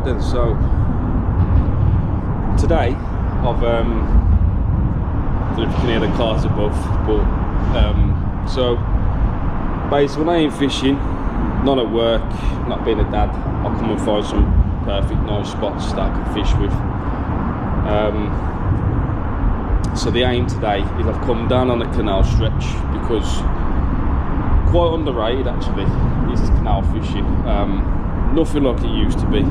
Right then, so today I've I don't know if you can hear the cars above, but so basically when I ain't fishing, not at work, not being a dad, I'll come and find some perfect nice spots that I can fish with. So the aim today is I've come down on the canal stretch because quite underrated actually, this is canal fishing. Nothing like it used to be,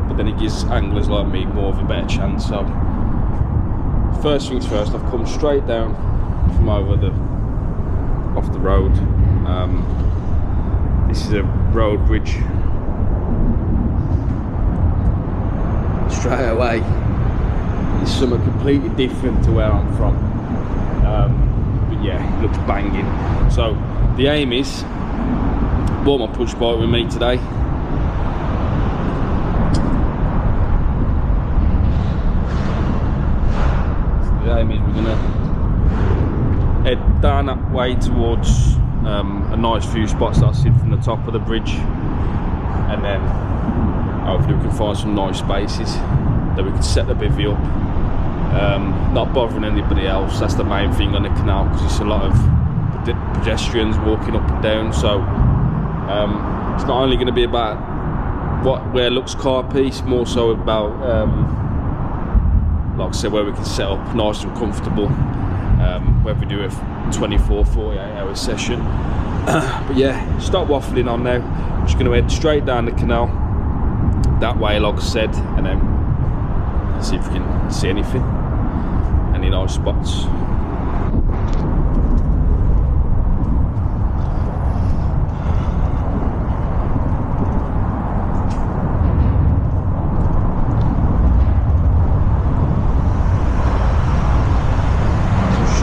but then it gives anglers like me more of a better chance. So first things first, I've come straight down from off the road. This is a road bridge. Straight away, it's something completely different to where I'm from. But yeah, it looks banging. So the aim is, bought my push bike with me today. So the aim is we're gonna head down that way towards a nice few spots that I see from the top of the bridge, and then hopefully we can find some nice spaces that we can set the bivvy up. Not bothering anybody else, that's the main thing on the canal, because it's a lot of pedestrians walking up and down. So it's not only going to be about where looks carpy, it's more so about like I said, where we can set up nice and comfortable, whether we do a 24, 48 hour session. But yeah, stop waffling on now. I'm just going to head straight down the canal that way, like I said, and then see if we can see anything, any nice spots.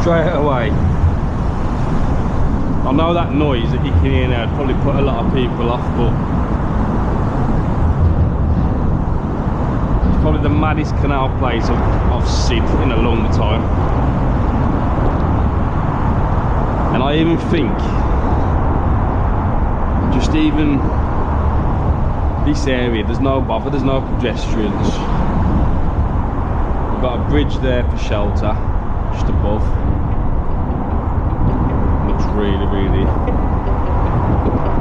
Straight away, I know that noise that you can hear now probably put a lot of people off, but it's probably the maddest canal place I've seen in a long time. And I even think, just even this area, there's no bother, there's no pedestrians. We've got a bridge there for shelter, just above. Really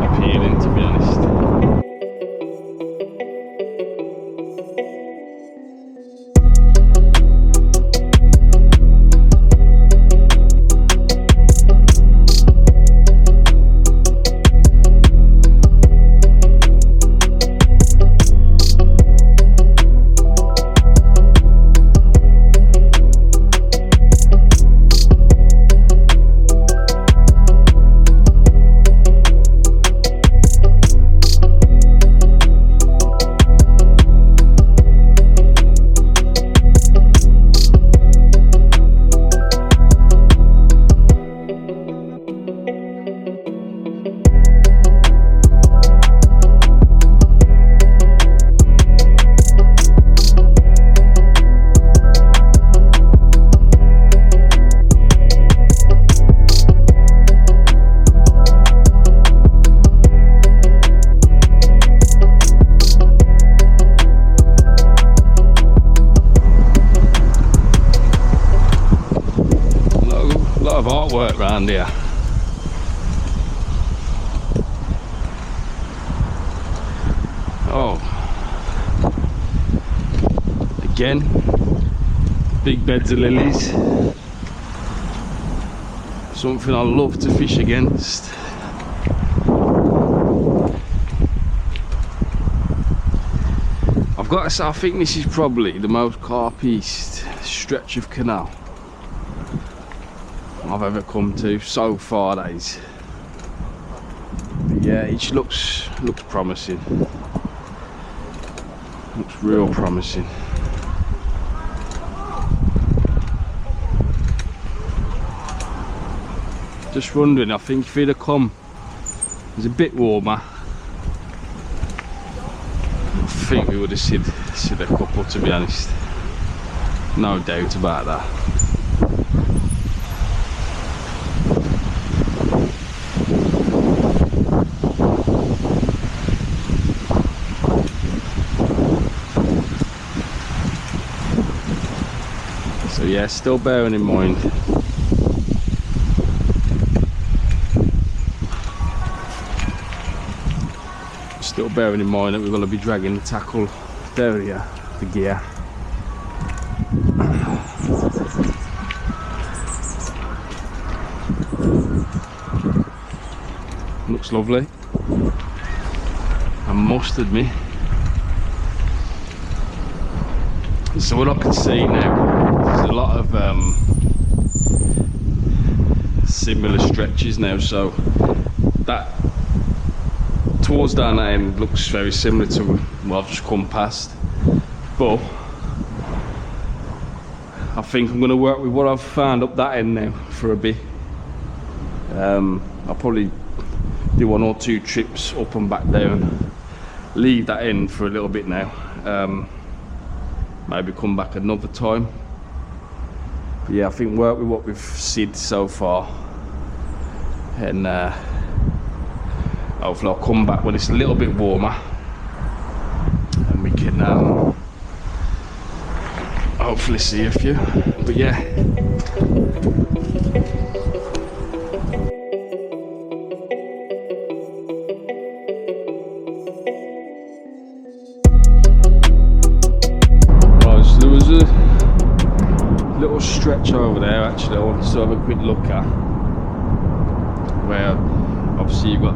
appealing, to be honest. Artwork around here. Oh, again, big beds of lilies. Something I love to fish against. I've got to say, I think this is probably the most carpiest stretch of canal I've ever come to so far, that is. But yeah, it looks promising. Looks real promising. Just wondering, I think if it'd have come, it was a bit warmer, I think we would have seen a couple, to be honest. No doubt about that. yeah, still bearing in mind. Still bearing in mind that we're going to be dragging the tackle. There we are, the gear. Looks lovely. I must admit. So what I can see now, there's a lot of similar stretches now. So that towards down that end looks very similar to what I've just come past, but I think I'm going to work with what I've found up that end now for a bit. I'll probably do 1 or 2 trips up and back down, leave that end for a little bit now, maybe come back another time. But yeah, I think work with what we've seen so far, and hopefully I'll come back when it's a little bit warmer and we can hopefully see a few. But yeah, there was a little stretch over there actually I wanted to have a quick look at, where obviously you've got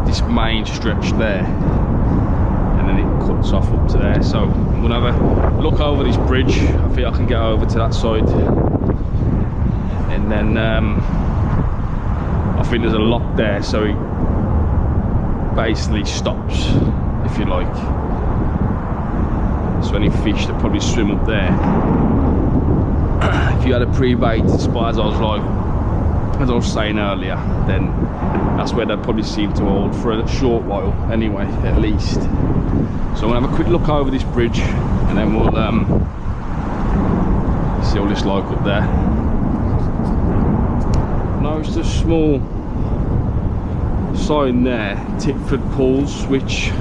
this main stretch there and then it cuts off up to there. So I'm going to have a look over this bridge. I think I can get over to that side, and then I think there's a lock there, so it basically stops, if you like. So any fish that probably swim up there, if you had a pre-baited spot, as I was saying earlier, then that's where they'd probably seem to hold for a short while anyway, at least. So I'm gonna have a quick look over this bridge and then we'll see what it's like up there. Noticed a small sign there, Tipford Pools, which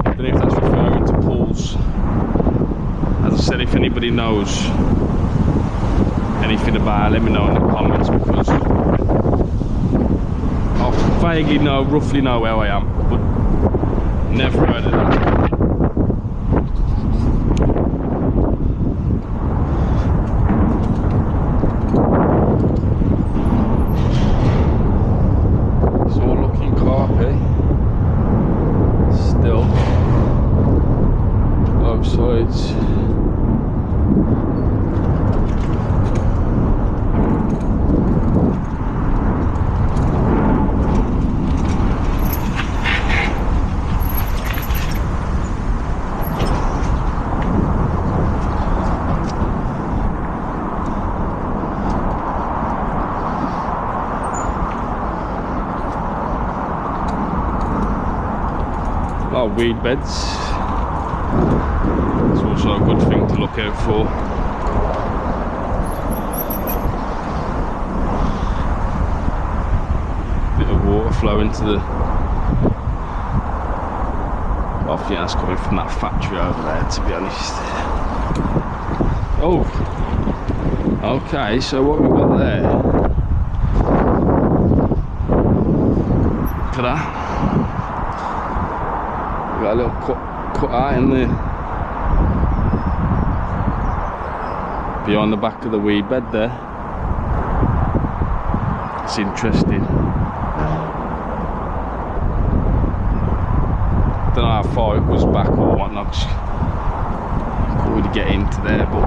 I don't know if that's referring to pools. As I said, if anybody knows anything about it, let me know in the comments, because I vaguely know, roughly know where I am, but never heard of that. It's all looking carpy still, both sides. Oh, weed beds. It's also a good thing to look out for. Bit of water flow into the... Well, I think that's coming from that factory over there, to be honest. Oh! Okay, so what we've got there... Look at that. Got a little cut out in there behind the back of the weed bed there. It's interesting. Don't know how far it was back or whatnot. Couldn't really get into there, but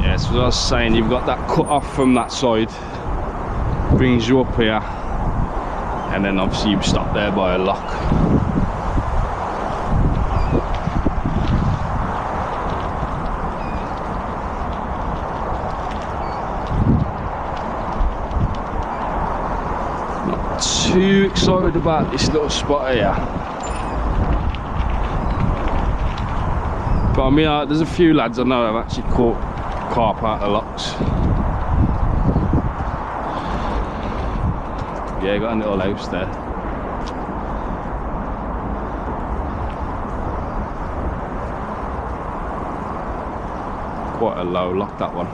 yeah. So as I was saying, you've got that cut off from that side, brings you up here. And then obviously you stop there by a lock. Not too excited about this little spot here. But I mean, there's a few lads I know have actually caught carp out of locks. Yeah, got a little house there. quite a low lock, that one.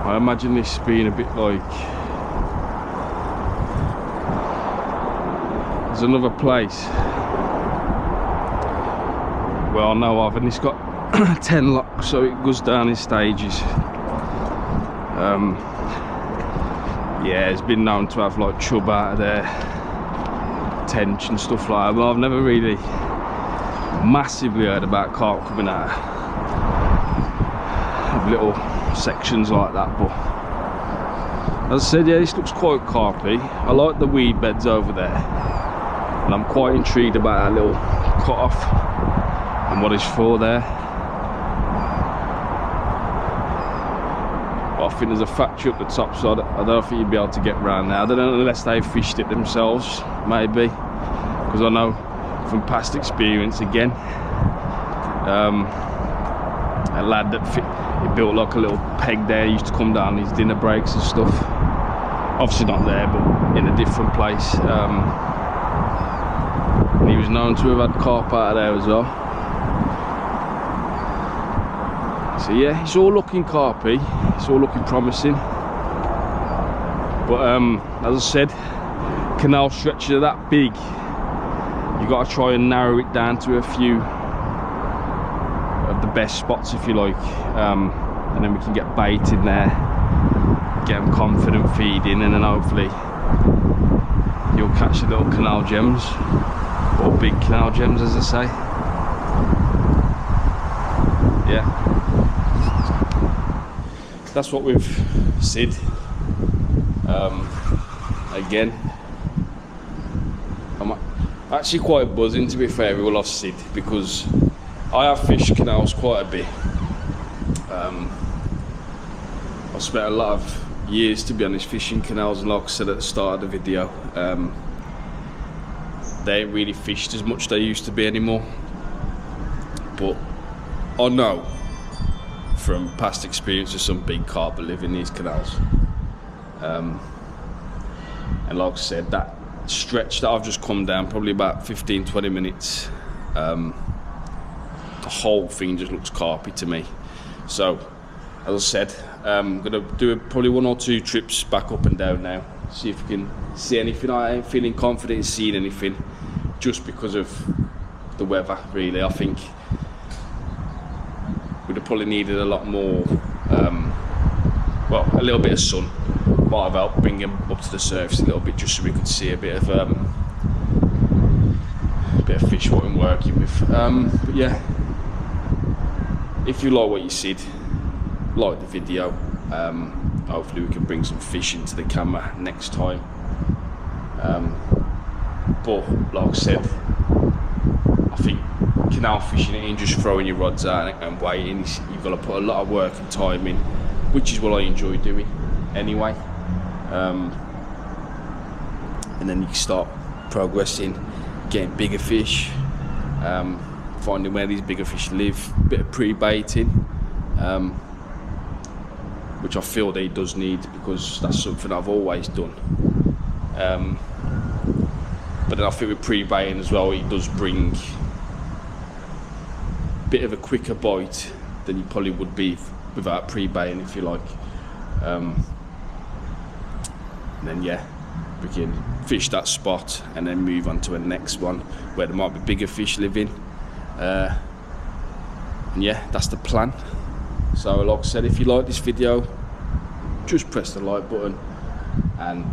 I imagine this being a bit like, there's another place well I know of, and it's got 10 locks, so it goes down in stages. Yeah, it's been known to have like chub out of there, tench and stuff like that, but I've never really massively heard about carp coming out of little sections like that. But as I said, yeah, this looks quite carpy. I like the weed beds over there, and I'm quite intrigued about that little cut off and what it's for there. But I think there's a factory up the top, so I don't think you'd be able to get around there. I don't know, unless they fished it themselves, maybe, because I know from past experience again, a lad that he built like a little peg there, he used to come down his dinner breaks and stuff, obviously not there but in a different place, and he was known to have had carp out of there as well. So yeah, it's all looking carpy, it's all looking promising, but as I said, canal stretches are that big, you got to try and narrow it down to a few of the best spots, if you like, and then we can get bait in there, get them confident feeding, and then hopefully you'll catch the little canal gems, or big canal gems as I say. Yeah, that's what we've said. Again, I'm actually quite buzzing, to be fair, with all I've said, because I have fished canals quite a bit. I've spent a lot of years, to be honest, fishing canals, and like I said at the start of the video, they ain't really fished as much as they used to be anymore. But I know from past experience of some big carp that live in these canals. And like I said, that stretch that I've just come down, probably about 15-20 minutes, the whole thing just looks carpy to me. So as I said, I'm gonna do probably 1 or 2 trips back up and down now, see if we can see anything. I ain't feeling confident in seeing anything just because of the weather, really. I think we'd have probably needed a lot more, well, a little bit of sun might have helped bring him up to the surface a little bit, just so we could see a bit of fish what I'm working with. But yeah, if you like what you see, like the video. Hopefully we can bring some fish into the camera next time. But like I said, I think canal fishing ain't just throwing your rods out and waiting. You've got to put a lot of work and time in, which is what I enjoy doing anyway. And then you can start progressing, getting bigger fish, finding where these bigger fish live, a bit of pre-baiting, which I feel that he does need, because that's something I've always done. But then I think with pre-baiting as well, it does bring a bit of a quicker bite than you probably would be without pre-baiting, if you like. And then yeah, we can fish that spot and then move on to the next one where there might be bigger fish living. And yeah, that's the plan. So like I said, if you like this video, just press the like button and